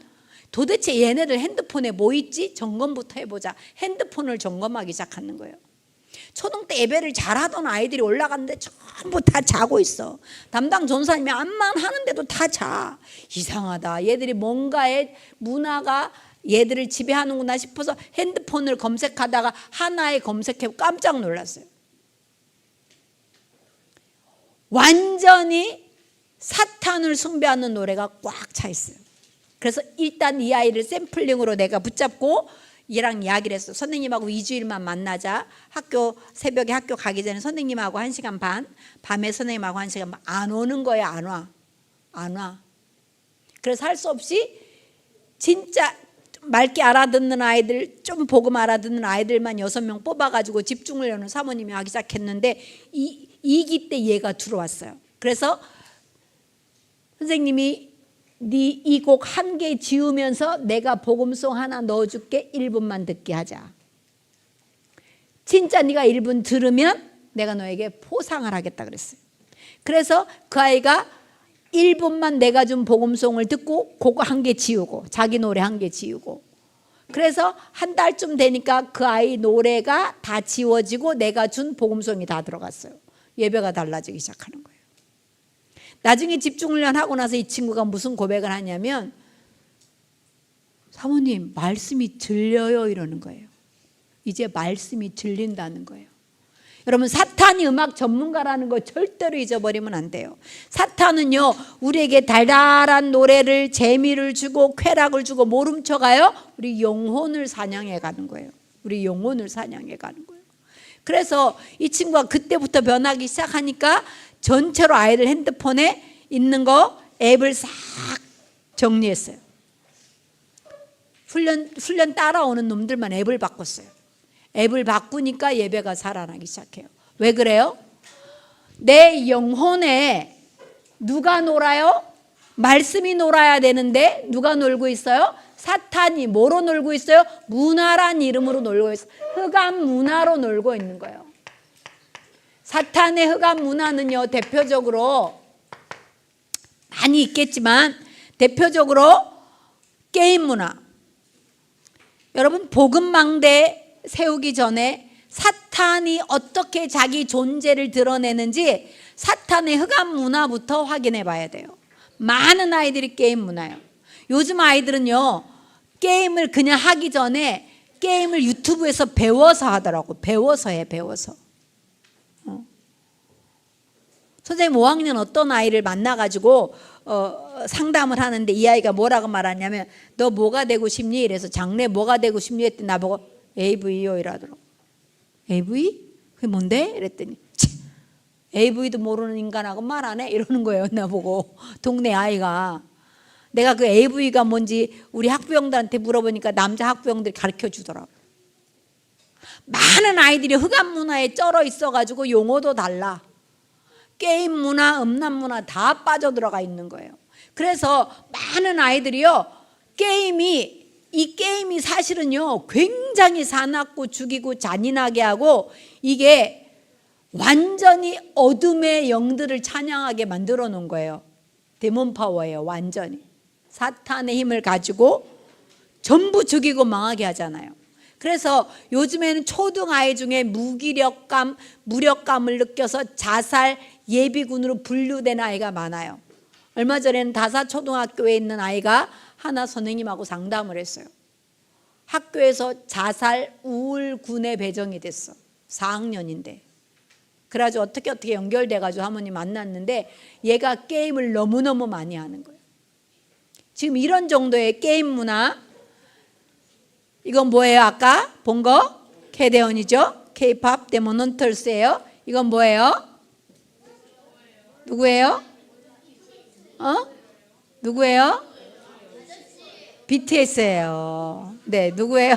도대체 얘네들 핸드폰에 뭐 있지? 점검부터 해보자. 핸드폰을 점검하기 시작하는 거예요. 초등 때 예배를 잘하던 아이들이 올라갔는데 전부 다 자고 있어. 담당 전사님이 암만 하는데도 다 자. 이상하다. 얘들이 뭔가의 문화가 얘들을 지배하는구나 싶어서 핸드폰을 검색하다가 하나에 검색해 깜짝 놀랐어요. 완전히 사탄을 숭배하는 노래가 꽉 차 있어요. 그래서 일단 이 아이를 샘플링으로 내가 붙잡고 얘랑 이야기를 했어. 선생님하고 2주일만 만나자. 새벽에 학교 가기 전에 선생님하고 1시간 반, 밤에 선생님하고 1시간 반. 안 오는 거야. 안 와. 그래서 할 수 없이 진짜 맑게 알아듣는 아이들, 좀 복음 알아듣는 아이들만 6명 뽑아가지고 집중을 사모님이 하기 시작했는데 2기 때 얘가 들어왔어요. 그래서 선생님이 네 이 곡 한 개 지우면서 내가 복음송 하나 넣어줄게. 1분만 듣게 하자. 진짜 네가 1분 들으면 내가 너에게 포상을 하겠다 그랬어요. 그래서 그 아이가 1분만 내가 준 복음송을 듣고 곡 한 개 지우고 자기 노래 한 개 지우고, 그래서 한 달쯤 되니까 그 아이 노래가 다 지워지고 내가 준 복음송이 다 들어갔어요. 예배가 달라지기 시작하는 거예요. 나중에 집중훈련 하고 나서 이 친구가 무슨 고백을 하냐면 사모님 말씀이 들려요 이러는 거예요. 이제 말씀이 들린다는 거예요. 여러분 사탄이 음악 전문가라는 거 절대로 잊어버리면 안 돼요. 사탄은요 우리에게 달달한 노래를 재미를 주고 쾌락을 주고 뭘 훔쳐가요? 우리 영혼을 사냥해 가는 거예요. 우리 영혼을 사냥해 가는 거예요. 그래서 이 친구가 그때부터 변하기 시작하니까 전체로 아이들 핸드폰에 있는 거 앱을 싹 정리했어요. 훈련 따라오는 놈들만 앱을 바꿨어요. 앱을 바꾸니까 예배가 살아나기 시작해요. 왜 그래요? 내 영혼에 누가 놀아요? 말씀이 놀아야 되는데 누가 놀고 있어요? 사탄이 뭐로 놀고 있어요? 문화란 이름으로 놀고 있어요. 흑암 문화로 놀고 있는 거예요. 사탄의 흑암 문화는요 대표적으로 많이 있겠지만 대표적으로 게임 문화. 여러분 복음망대 세우기 전에 사탄이 어떻게 자기 존재를 드러내는지 사탄의 흑암 문화부터 확인해 봐야 돼요. 많은 아이들이 게임 문화예요. 요즘 아이들은요 게임을 그냥 하기 전에 게임을 유튜브에서 배워서 하더라고. 배워서 해. 배워서. 선생님 5학년 어떤 아이를 만나가지고 상담을 하는데 이 아이가 뭐라고 말하냐면 너 뭐가 되고 싶니? 이래서 장래 뭐가 되고 싶니? 했더니 나보고 AV요 이러더라고. AV? 그게 뭔데? 이랬더니 AV도 모르는 인간하고 말 안 해? 이러는 거예요 나보고. 동네 아이가. 내가 그 AV가 뭔지 우리 학부형들한테 물어보니까 남자 학부형들이 가르쳐 주더라고. 많은 아이들이 흑암 문화에 쩔어 있어가지고 용어도 달라. 게임 문화, 음란 문화 다 빠져들어가 있는 거예요. 그래서 많은 아이들이요 이 게임이 사실은요 굉장히 사납고 죽이고 잔인하게 하고 이게 완전히 어둠의 영들을 찬양하게 만들어 놓은 거예요. 데몬 파워예요. 완전히 사탄의 힘을 가지고 전부 죽이고 망하게 하잖아요. 그래서 요즘에는 초등아이 중에 무력감을 느껴서 자살 예비군으로 분류된 아이가 많아요. 얼마 전에는 다사초등학교에 있는 아이가 하나 선생님하고 상담을 했어요. 학교에서 자살 우울군에 배정이 됐어. 4학년인데. 그래가지고 어떻게 연결돼가지고 하모님 만났는데 얘가 게임을 너무너무 많이 하는 거예요. 지금 이런 정도의 게임 문화. 이건 뭐예요? 아까 본 거? 캐데온이죠. K-팝 데모넌털스예요. 이건 뭐예요? 누구예요? 누구예요? BTS예요. 네, 누구예요?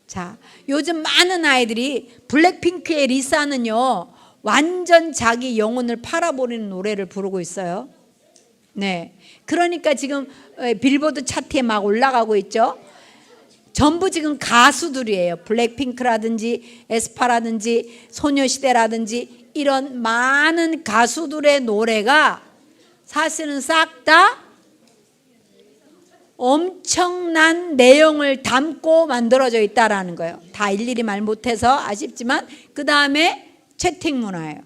자, 요즘 많은 아이들이 블랙핑크의 리사는요 완전 자기 영혼을 팔아버리는 노래를 부르고 있어요. 네, 그러니까 지금 빌보드 차트에 막 올라가고 있죠. 전부 지금 가수들이에요. 블랙핑크라든지 에스파라든지 소녀시대라든지 이런 많은 가수들의 노래가 사실은 싹 다 엄청난 내용을 담고 만들어져 있다라는 거예요. 다 일일이 말 못해서 아쉽지만 그 다음에 채팅 문화예요.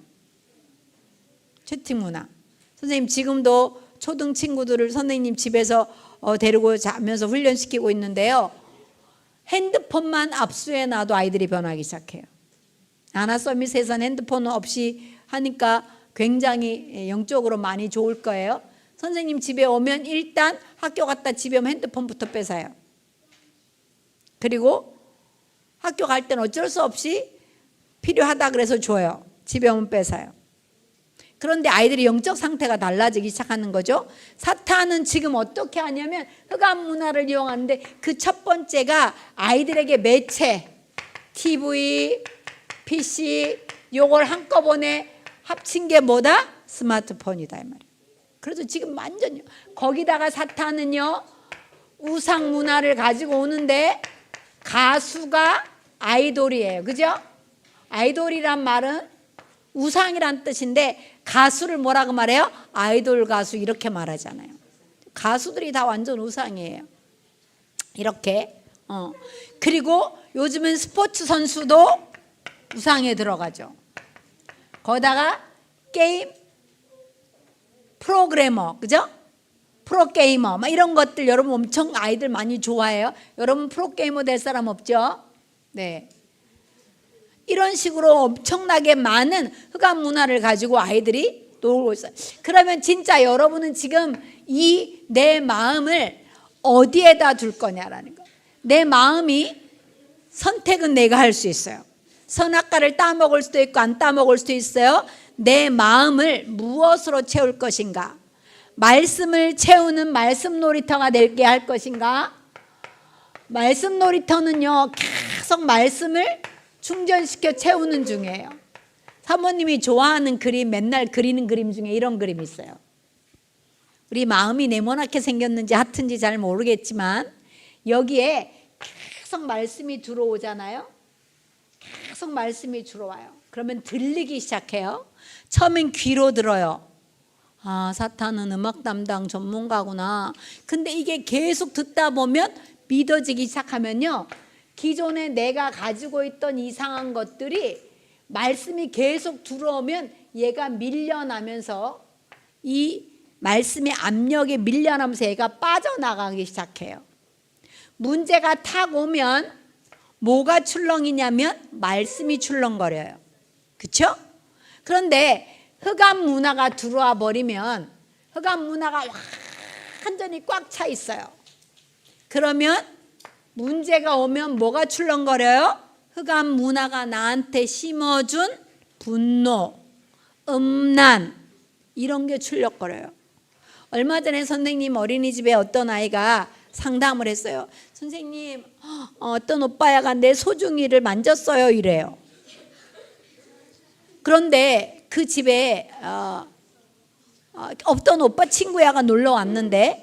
채팅 문화. 선생님 지금도 초등 친구들을 선생님 집에서 데리고 자면서 훈련시키고 있는데요. 핸드폰만 압수해 놔도 아이들이 변하기 시작해요. 아나서밋에서는 핸드폰 없이 하니까 굉장히 영적으로 많이 좋을 거예요. 선생님 집에 오면 일단 학교 갔다 집에 오면 핸드폰부터 뺏어요. 그리고 학교 갈 때는 어쩔 수 없이 필요하다 그래서 줘요. 집에 오면 뺏어요. 그런데 아이들이 영적 상태가 달라지기 시작하는 거죠. 사탄은 지금 어떻게 하냐면 흑암 문화를 이용하는데 그 첫 번째가 아이들에게 매체, TV, PC 요걸 한꺼번에 합친 게 뭐다? 스마트폰이다 이 말이에요. 그래서 지금 완전히 거기다가 사탄은요 우상 문화를 가지고 오는데 가수가 아이돌이에요. 그죠? 아이돌이란 말은 우상이란 뜻인데 가수를 뭐라고 말해요? 아이돌 가수 이렇게 말하잖아요. 가수들이 다 완전 우상이에요. 이렇게. 그리고 요즘은 스포츠 선수도 우상에 들어가죠. 거기다가 게임 프로그래머, 그죠? 프로게이머, 막 이런 것들 여러분 엄청 아이들 많이 좋아해요. 여러분 프로게이머 될 사람 없죠? 네. 이런 식으로 엄청나게 많은 흑암 문화를 가지고 아이들이 놀고 있어요. 그러면 진짜 여러분은 지금 이 내 마음을 어디에다 둘 거냐라는 거. 내 마음이 선택은 내가 할 수 있어요. 선악과를 따먹을 수도 있고 안 따먹을 수도 있어요. 내 마음을 무엇으로 채울 것인가? 말씀을 채우는 말씀 놀이터가 되게 할 것인가? 말씀 놀이터는요, 계속 말씀을 충전시켜 채우는 중이에요. 사모님이 좋아하는 그림, 맨날 그리는 그림 중에 이런 그림이 있어요. 우리 마음이 네모나게 생겼는지 하트인지 잘 모르겠지만 여기에 계속 말씀이 들어오잖아요. 계속 말씀이 들어와요. 그러면 들리기 시작해요. 처음엔 귀로 들어요. 아, 사탄은 음악 담당 전문가구나. 근데 이게 계속 듣다 보면 믿어지기 시작하면요, 기존에 내가 가지고 있던 이상한 것들이 말씀이 계속 들어오면 얘가 밀려나면서 이 말씀의 압력에 밀려나면서 얘가 빠져나가기 시작해요. 문제가 탁 오면 뭐가 출렁이냐면 말씀이 출렁거려요. 그렇죠? 그런데 흑암 문화가 들어와 버리면 흑암 문화가 완전히 꽉 차 있어요. 그러면 문제가 오면 뭐가 출렁거려요? 흑암 문화가 나한테 심어준 분노, 음란 이런 게 출렁거려요. 얼마 전에 선생님 어린이집에 어떤 아이가 상담을 했어요. 선생님, 어떤 오빠야가 내 소중이를 만졌어요 이래요. 그런데 그 집에 어떤 오빠 친구야가 놀러 왔는데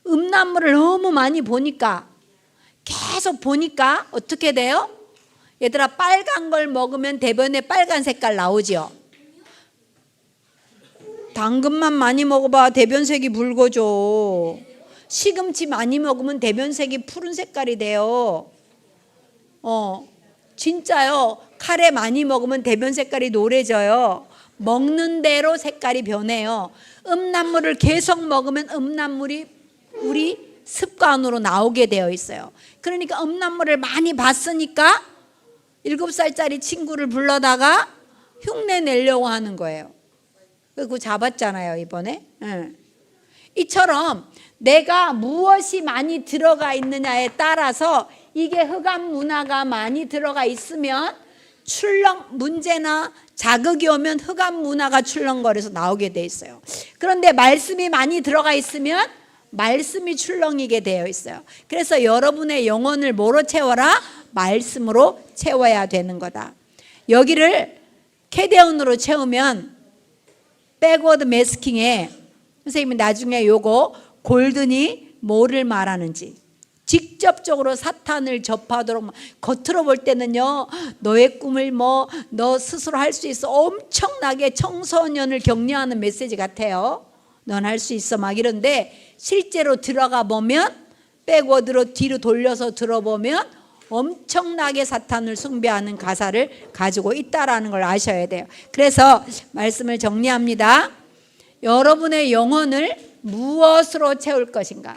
음란물을 너무 많이 보니까 계속 보니까 어떻게 돼요? 얘들아, 빨간 걸 먹으면 대변에 빨간 색깔 나오죠. 당근만 많이 먹어봐 대변색이 붉어져. 시금치 많이 먹으면 대변색이 푸른 색깔이 돼요. 진짜요. 카레 많이 먹으면 대변 색깔이 노래져요. 먹는 대로 색깔이 변해요. 음란물을 계속 먹으면 음란물이 우리 습관으로 나오게 되어 있어요. 그러니까 음란물을 많이 봤으니까 7살짜리 친구를 불러다가 흉내 내려고 하는 거예요. 그거 잡았잖아요 이번에. 이처럼 내가 무엇이 많이 들어가 있느냐에 따라서 이게 흑암 문화가 많이 들어가 있으면 문제나 자극이 오면 흑암 문화가 출렁거려서 나오게 돼 있어요. 그런데 말씀이 많이 들어가 있으면 말씀이 출렁이게 되어 있어요. 그래서 여러분의 영혼을 뭐로 채워라? 말씀으로 채워야 되는 거다. 여기를 캐데온으로 채우면 백워드 매스킹에 선생님이 나중에 요거 골든이 뭐를 말하는지 직접적으로 사탄을 접하도록, 겉으로 볼 때는요 너의 꿈을 너 스스로 할 수 있어 엄청나게 청소년을 격려하는 메시지 같아요. 넌 할 수 있어 막 이런데 실제로 들어가 보면 백워드로 뒤로 돌려서 들어보면 엄청나게 사탄을 숭배하는 가사를 가지고 있다라는 걸 아셔야 돼요. 그래서 말씀을 정리합니다. 여러분의 영혼을 무엇으로 채울 것인가?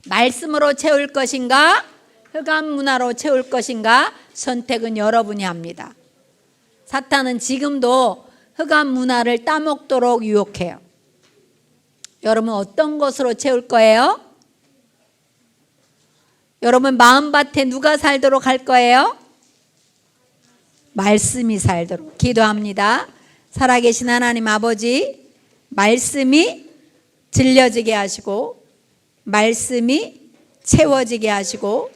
말씀으로 채울 것인가? 흑암 문화로 채울 것인가? 선택은 여러분이 합니다. 사탄은 지금도 흑암 문화를 따먹도록 유혹해요. 여러분 어떤 것으로 채울 거예요? 여러분 마음밭에 누가 살도록 할 거예요? 말씀이 살도록 기도합니다. 살아계신 하나님 아버지, 말씀이 들려지게 하시고 말씀이 채워지게 하시고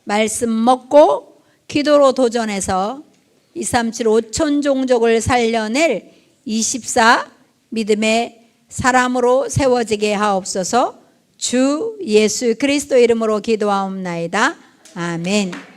말씀 먹고 기도로 도전해서 237 5천 종족을 살려낼 24 믿음의 사람으로 세워지게 하옵소서. 주 예수 그리스도 이름으로 기도하옵나이다. 아멘.